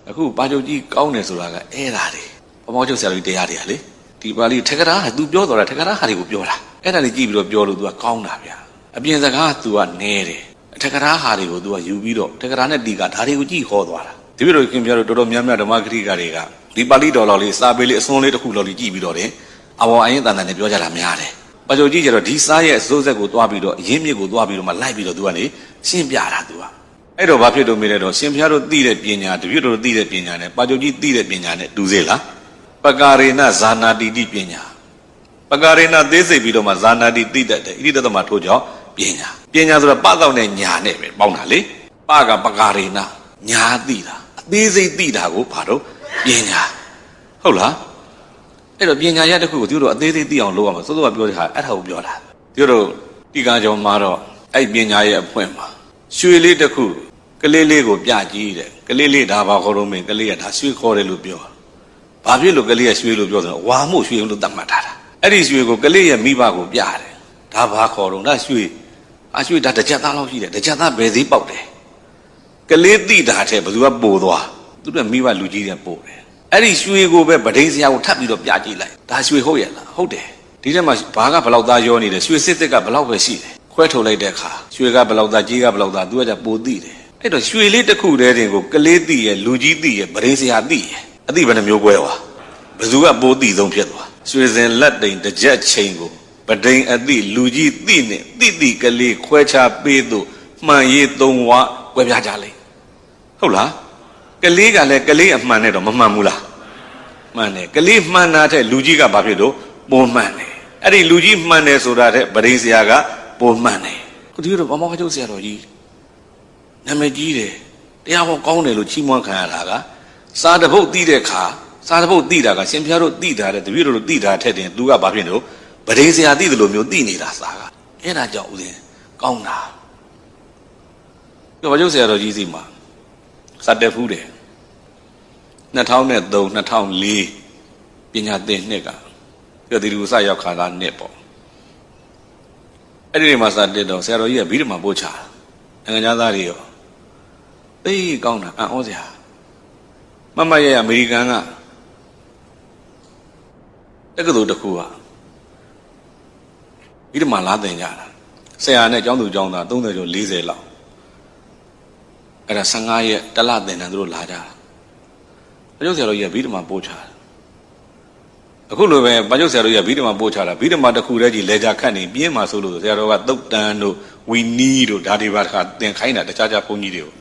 အခုပါချုပ်ကြီးကောင်းတယ်ဆိုတာကအဲ့ဒါတွေပမောချုပ်ဆရာတို့တရားတွေကလေဒီပါဠိထက်ကရာက तू ပြောတော့တာထက်ကရာဟာတွေကိုပြောတာအဲ့ဒါတွေကြည့်ပြီးတော့ပြောလို့ तू ကကောင်းတာဗျာအပြင်စကား तू ကနဲတယ်ထက်ကရာဟာတွေကို तू ကယူပြီးတော့ထက်ကရာနဲ့တီကဒါတွေကိုကြည့်ဟောသွားတာဒီလိုခင်ဗျားတို့တော်တော်များများဓမ္မဂရိကတွေကဒီပါဠိတော်လောက်လေးစာပေလေးအစွန်းလေးတစ်ခုလောက်လေးကြည့်ပြီးတော့တယ်အဘောအရင်တန်တန်နဲ့ပြောကြတာများတယ်ပါချုပ်ကြီးကျတော့ဒီစားရဲ့အစိုးဆက်ကိုသွားပြီးတော့အရင်းမြစ်ကိုသွားပြီးတော့မှလိုက်ပြီးတော့ तू ကနေရှင်းပြတာ तू ကအဲ့တော့ဘာဖြစ်လို့မေးလဲတော့ရှင်ဖျားတို့သိတဲ့ပညာတပြည့်တို့သိတဲ့ပညာနဲ့ပါချုပ်ကြီးသိတဲ့ပညာနဲ့တူစေလားပကာရေနဇာနာတိတိပညာပကာရေနသေးစိတ်ပြီးတော့မှဇာနာတိသိတတ်တယ်ဣတိတသမထို့ကြောင့်ပညာဆိုတာပတော့နဲ့ညာနဲ့ပဲပေါင်းတာလေပကပကာရေနညာသိတာအသေးစိတ်သိတာကိုဘာလို့ပညာဟုတ်လားအဲ့တော့ပညာရတဲ့ခုကိုသူတို့အသေးစိတ်သိအောင်လုပ်ရမှာစိုးစိုးကပြောတဲ့ဟာအဲ့ဒါကိုပြောတာသူတို့ဒီကံကြောင့်မှာတော့အဲ့ပညာရဲ့အဖွင့်မှာရွှေလေးတစ်ခုကလေးလေးကိုပြကြည့်တယ်ကလေးလေးဒါဘာခေါ်တော့မင်းကလေးကဒါရွှေခေါ်တယ်လို့ပြောဘာဖြစ်လို့ကလေးကရွှေလို့ပြောဆိုတော့ဝါမို့ရွှေလို့သတ်မှတ်ထားတာအဲ့ဒီရွှေကိုကလေးရဲ့မိဘကိုပြတယ်ဒါဘာခေါ်တော့ဒါရွှေရွှေဒါတစ်ချက်သားလောက်ရှိတယ်တစ်ချက်သားဘယ်သေးပေါက်တယ်ကလေးတိတာတဲ့ဘယ်သူကပို့သွားသူတို့မိဘလူကြီးတွေပို့တယ်အဲ့ဒီရွှေကိုပဲဗဒိန်းစရာကိုထပ်ပြီးတော့ပြကြည့်လိုက်ဒါရွှေဟုတ်ရဲ့လားဟုတ်တယ်ဒီထဲမှာဘာကဘယ်လောက်သားရောနေတယ်ရွှေစစ်စစ်ကဘယ်လောက်ပဲရှိတယ်ခွဲထုတ်လိုက်တဲ့အခါရွှေကဘယ်လောက်သားကြီးကဘယ်လောက်သားသူကကြပိုသိတယ်အဲ့တော့ရွှေလေးတစ်ခုတည်းတင်ကိုကလေးသိရဲ့လူကြီးသိရဲ့ဗဒိန်းစရာသိရဲ့အသိဘယ်နှမျိုးကွဲသွားဘယ်သူကပိုသိဆုံးဖြစ်သွားရွှေစင်လက်တိန်တစ်ချက်ချိန်ကိုဗဒိန်းအသိလူကြီးသိနဲ့သိကလေးခွဲခြားပေးသူမှန်ရေးသုံးဝကွဲပြားကြလိမ့်ဟုတ်လားကလေးကလည်းကလေးအမှန်နဲ့တော့မမှန်ဘူးလားမှန်တယ်ကလေးမှန်တာတဲ့လူကြီးကဘာဖြစ်လို့ပုံမှန်တယ်အဲ့ဒီလူကြီးမှန်တယ်ဆိုတာတဲ့ဗဒိန်းစရာကပုံမှန်တယ်ခုဒီတော့ဗမောခချုပ်ဆရာတော်ကြီးနာမည်ကြီးတယ်တရားဟောကောင်းတယ်လို့ချီးမွမ်းခံရတာကစာတပုတ်သိတဲ့ခါစာတပုတ်သိတာကရှင်ဖျားတို့သိတာတဲ့တပည့်တို့သိတာထက်တင်သူကဘာဖြစ်လို့ဗဒိန်းစရာသိတယ်လို့မျိုးသိနေတာစာကအဲ့ဒါကြောင့်ဦးဇင်းကောင်းတာပြောပါကျုပ်ဆရာတော်ကြီးစီမှာစတက်ဖူးတယ်2003 2004ပညာသင်နှစ်ကပြောဒီလူစရောက်ခါလာနှစ်ပေါ့အဲ့ဒီမှာစတက်တော့ဆရာတော်ကြီးကဘိဓမ္မာပို့ချနိုင်ငံသားတွေရောသိကောင်းတာအံ့ဩစရာမမရဲ့အမေရိကန်ကတက္ကသိုလ်တစ်ခုကဘိဓမ္မာလာသင်ကြတာဆရာနဲ့ကျောင်းသူကျောင်းသား30ကျော်40လောက်အဲ့ဒါ15ရက်တလသင်တန်းသူတို့လာကြတာပါကျုပ်ဆရာတော်ကြီးကဘိဓမ္မာပို့ချတာအခုလိုပဲပါကျုပ်ဆရာတော်ကြီးကဘိဓမ္မာပို့ချတာဘိဓမ္မာတစ်ခုတည်းကြီးလေကြာခတ်နေပြင်းမှာဆိုလို့ဆရာတော်ကသုတ်တန်တို့ဝီနီးတို့ဒါတွေပါတခါသင်ခိုင်းတာတခြားဘုန်းကြီးတွေကို